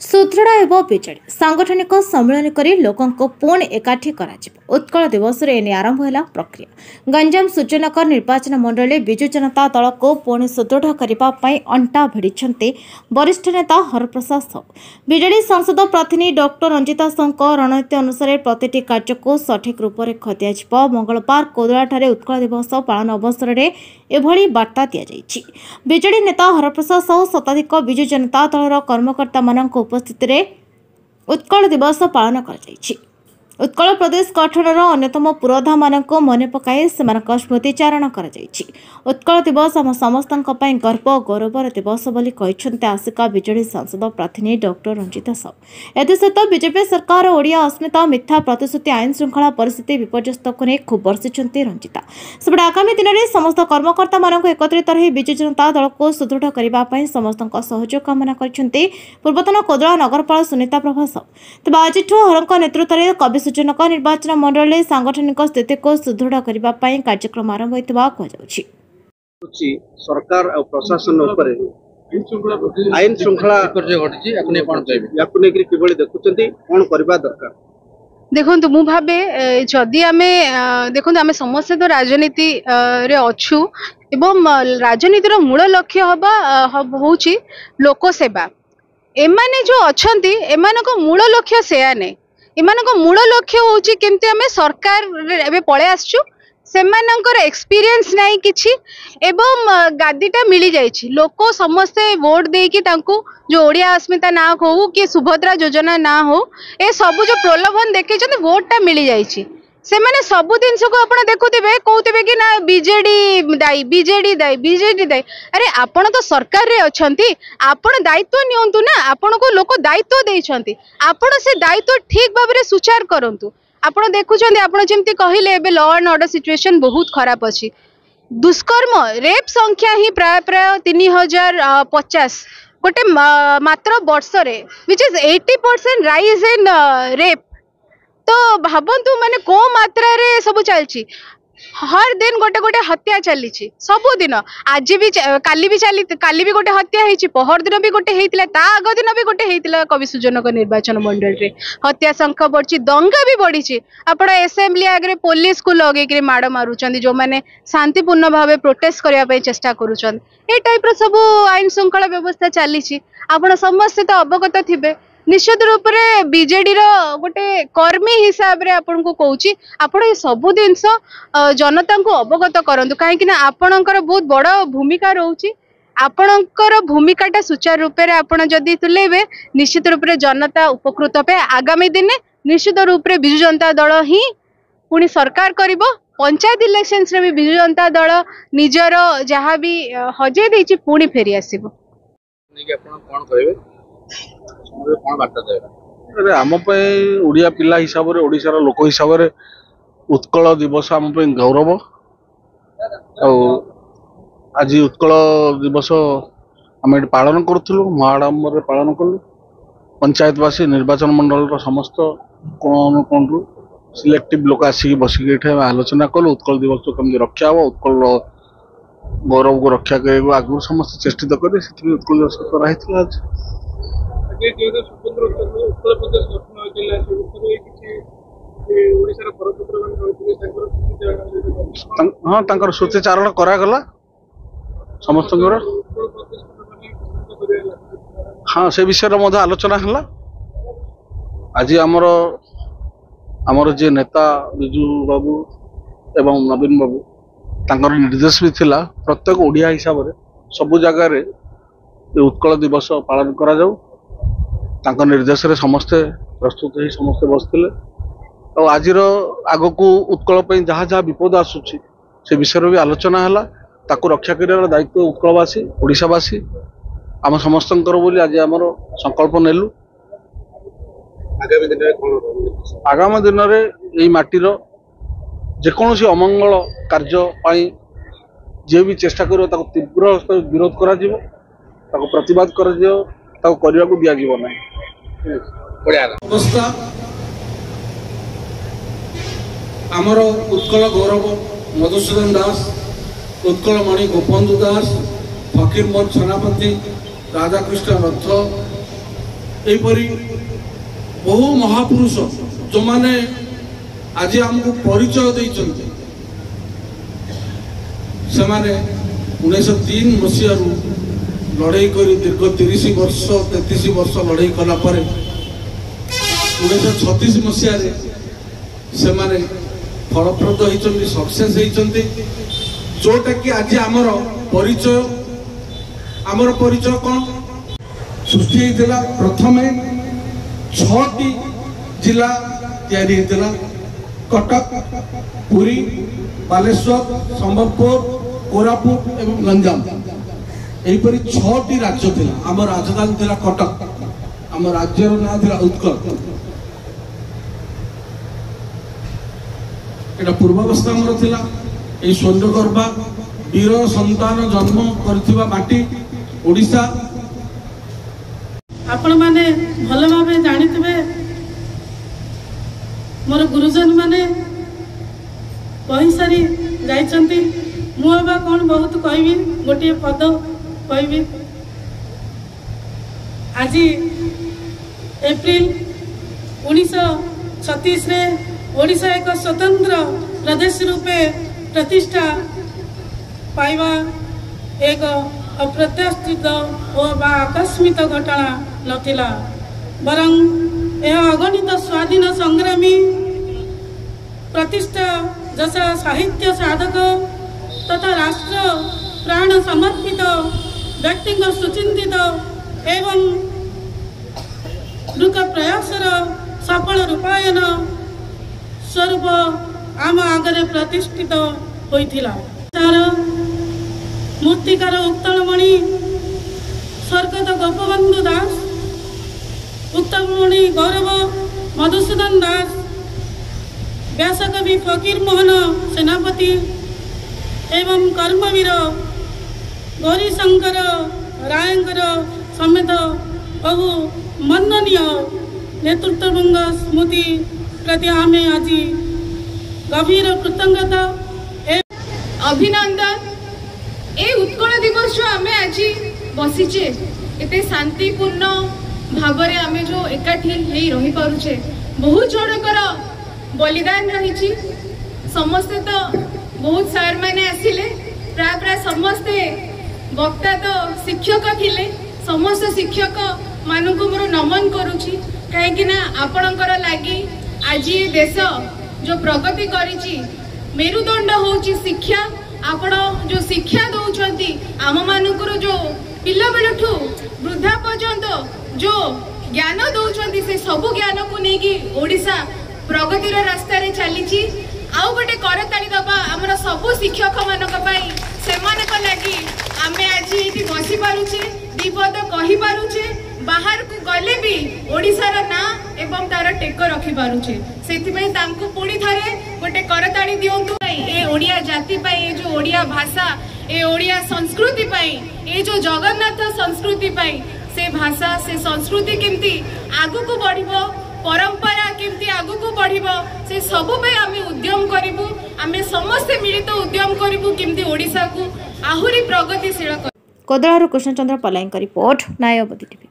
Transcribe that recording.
सुदृढ़ एवं विजेडी सांगठनिक सम्मिलन करी लोकों को पुणी एकाठी उत्कल दिवस आरंभ है प्रक्रिया। गंजाम सूर्यनगर निर्वाचन मंडल विजु जनता दल को पुणी सुदृढ़ करने अंटा भिड़ी वरिष्ठ नेता हरप्रसाद साहू। विजेडी सांसद प्रतिनिधि डॉक्टर रंजिता साहू रणनीति अनुसार प्रति कार्य को सठिक रूप से दिया। मंगलवार कोदलाठारे उत्कल दिवस पालन अवसर में एभली वार्ता दी। विजेडी नेता हरप्रसाद साहू शताधिक विजु जनता दल कर्मकर्ता उपस्थित उत्कल दिवस पालन कर उत्कल प्रदेश गठनर अन्यतम पुरोधा मानक मन पकाई स्मृतिचारण कर उत्कल दिवस आम समस्त गर्व गौरवर दिवस बोली आसिका विजेडी सांसद प्रार्थी डॉक्टर रंजिता साहू। एसत बीजेपी सरकार ओडिया अस्मिता मिथ्या प्रतिश्रुति आईन श्रृंखला परिस्थिति विपर्यस्त को नहीं खूब बर्षिंट रंजिता। सेपटे आगामी दिन में समस्त कर्मकर्ता मानक एकत्रित रही विजु जनता दल को सुदृढ़ करने समस्त सहयोग कामना कर पूर्वतन कोदला नगरपाल सुनीता प्रभा साहू। तेज आज हर नेतृत्व में कवि सूर्यनगर निर्वाचन मंडल सांगठनिक स्थिति को सुदृढ़ करने कार्यक्रम आरंभ होता सरकार और प्रशासन आईन श्रृंखला देखो मु भावे जदि आमे देखो आमे समस्त तो राजनीति रे अच्छु एवं राजनीतिर मूल लक्ष्य होउची लोक सेवा। एमाने जो अछंती एमान को मूल लक्ष्य सेया नहीं। एमान को मूल लक्ष्य होउची केमती आमे सरकार एबे पळे आछू सेमानंकर एक्सपीरियंस नहीं किछि एवं गादीटा मिली जाइछि। लोक समस्ते वोट देकी तांको जो ओडिया अस्मिता ना हो कि सुभद्रा योजना ना हो ए सब जो प्रलोभन देखे वोटा मिली जाइछि। से माने सबु दिन को आपण देखुथिबे कहउथिबे कि ना बीजेडी दाई बीजेडी दाई बीजेडी दाई। अरे आपण तो सरकार रे अछंती आपण दायित्व नियंतु ना। आपण को लोक दायित्व देइछंती आपण से दायित्व ठीक भाबरे सुचार करंतु। आपण देखुछंती आपण जेमती कहिले एबे लॉ एंड ऑर्डर सिचुएशन बहुत खराब अछि। दुष्कर्म रेप संख्या ही प्राय प्राय 3050 गोटे मात्र वर्ष रे which is 80% rise in rape. तो भावंतु माने को मात्रा रे सब चलची। हर दिन गोटे गोटे हत्या चली सबु दिन आज भी काली भी चली काली भी गोटे हत्या होती पहर दिन भी गोटे होता ता आग दिन भी गोटे होता कवि सूर्यनगर निर्वाचन मंडल रे हत्या संख्या बढ़ी दंगा भी बढ़ी। आपण एसेम्बली आगे पुलिस को लगे माड़ मारुंच जो मैंने शांतिपूर्ण भाव प्रोटेस्ट करने चेष्टा करुँच टाइप सब आईन श्रृंखला व्यवस्था चली। आपण समस्ते तो अवगत थे निश्चित रूप से बीजेडी गोटे कर्मी हिसाब रे आपन को कहूची आपण ए सबु जिनस जनता को अवगत करंतु कहीं आपणकर बहुत बड़ भूमिका रोची। आपणकर भूमिकाटा सुचारू रूप से आपण जदि तुलेबे निश्चित रूप से जनता उपकृत पे। आगामी दिन निश्चित रूप से विजु जनता दल ही पुणी सरकार करिबो। पंचायत इलेक्शंस रे भी विजु जनता दल निजर जहाँ भी हजे देछि पुणी फेरी आसीबो। कोन कहबे आम ओडिया पिला हिसाब से ओडिशार लोक हिसाब से उत्कल दिवस आम गौरव। आज उत्कल दिवस आम पालन करूँ महाडम्बर पालन कलु। पंचायतवासी निर्वाचन मंडल समस्त कोण कोण सिलेक्टिव लोक आसिक बसिक आलोचना कलु उत्कल दिवस तो कमी रक्षा हो उत्कल गौरव को रक्षा करने आगु समस्त चेष्टित करें उत्कल दिवस कराई। आज हाँ तांकर सूचीचारण करागला समस्त। हाँ से विषय में आलोचना है। आज आमर जे नेता विजु बाबू एवं नवीन बाबू तांकर निर्देश भी थिला प्रत्येक ओडिया हिसाब से सबु जगार उत्कल दिवस पालन करा जाऊ। तांकर निर्देश रे समस्ते प्रस्तुत ही समस्ते बसते और आज आग को उत्कल जहाँ जहाँ विपद आसूची से विषय भी आलोचना है। ताकू रक्षा कर दायित्व उत्कलवासी ओडिशावासी आम समस्त बोली आज आम संकल्प नेलु। आगामी दिन में यही माटीर जेकोसी अमंगल कार्य जे भी चेष्टा कर तीव्र विरोध करा प्रतिवाद करने को दिया जीव नहीं। आमर उत्कल गौरव मधुसूदन दास उत्कल मणि गोपबंधु दास फकीर मोहन सेनापति राधाकृष्ण रथ एपरी बहु महापुरुष जो माने आज आमको परिचय देइछन्ति से माने 1903 मसीह लड़ाई कर दीर्घ 30 वर्ष 33 वर्ष लड़ाई कला 1936 मसीह से माने फलप्रद होती सक्सेस होती जोटा कि आज आमर परिचय कौन सृष्टि होता प्रथम 6टी जिला तैयारी होता कटक पुरी बालेश्वर संबलपुर कोरापुट एवं गंजाम यहीपरि 6टी राज्य थी आम राजधानी थी कटक आम राज्यर ना था उत्कल एटा पूर्वावस्था आमर थिला ए स्वर्णगर्भा वीर संतान जन्म करथिबा माटी ओडिशा आपण माने भल भावे जानिथिबे मोर गुरुजन माने कहि सारी जाइछन्ति मु बा कोन बहुत कहबी गोटे पद कहबी आज एप्रिल 1936 रे ओडिशा एक स्वतंत्र प्रदेश रूपे प्रतिष्ठा पाइबा एक अप्रत्याशित और आकस्मिक घटना नथिला बरं यह अगणित स्वाधीन संग्रामी प्रतिष्ठा जैसा साहित्य साधक तथा राष्ट्र प्राण समर्पित व्यक्ति सुचिंतित एवं दृढ़ प्रयासर सफल रूपायन स्वरूप आम आगे प्रतिष्ठित होइथिला। मूर्तिकार उत्कलमणि स्वर्गत गोपबंधु दास उत्कलमणि गौरव मधुसूदन दास व्यासकवि फकीर मोहन सेनापति एवं कर्मवीर गौरीशंकर रायंकर समेत बहु मन्ननीय नेतृत्ववृंद स्मृति प्रति आमे आज गभीर कृतज्ञता अभिनंदन ए उत्कल दिवस जो आमे आज बसीचे एते शांतिपूर्ण भावरे आमे जो एकाठी हेई रही पारुछे बहुत जनकर बलिदान रही समस्ते तो बहुत सार माने आसिले प्राय प्राय समस्ते वक्ता तो शिक्षक थिले समस्त शिक्षक मानकु मोर नमन करूची काहेकि ना आपणकर लागि आज ये देश जो प्रगति करिची मेरुदंड होची शिक्षा आपण जो शिक्षा दौरान आम मानकर जो पिला बेलू वृद्धा पर्यंत जो ज्ञान दौरान से सबु ज्ञान को लेकिन ओडिशा प्रगतिर रास्ता चली आउ गोटे करताड़ी दबा आमर सबु शिक्षक मानक लगी आमे आज ये बसी पारुचे दीपद कही पारुचे बाहर को गले भी ओडिशार ना एवं तार टेक रखी पारुचे सेथिपई तांको पुणी थरे गोटे करताड़ी दियंतु ए ओडिया जाति पाई ए जो ओडिया भाषा ए ओडिया संस्कृति पाई ए जो जगन्नाथ संस्कृति पाई से भाषा से संस्कृति केमती आगु को बढ़िबो परंपरा केमती आगु को बढ़िबो से सबु पे आमे उद्यम करिबु आमे समस्त मिलित उद्यम करिबु केमती ओडिसा को आहुरी प्रगतिशील कोदळारू कृष्णचंद्र पलाईंक रिपोर्ट नायबती टीवी।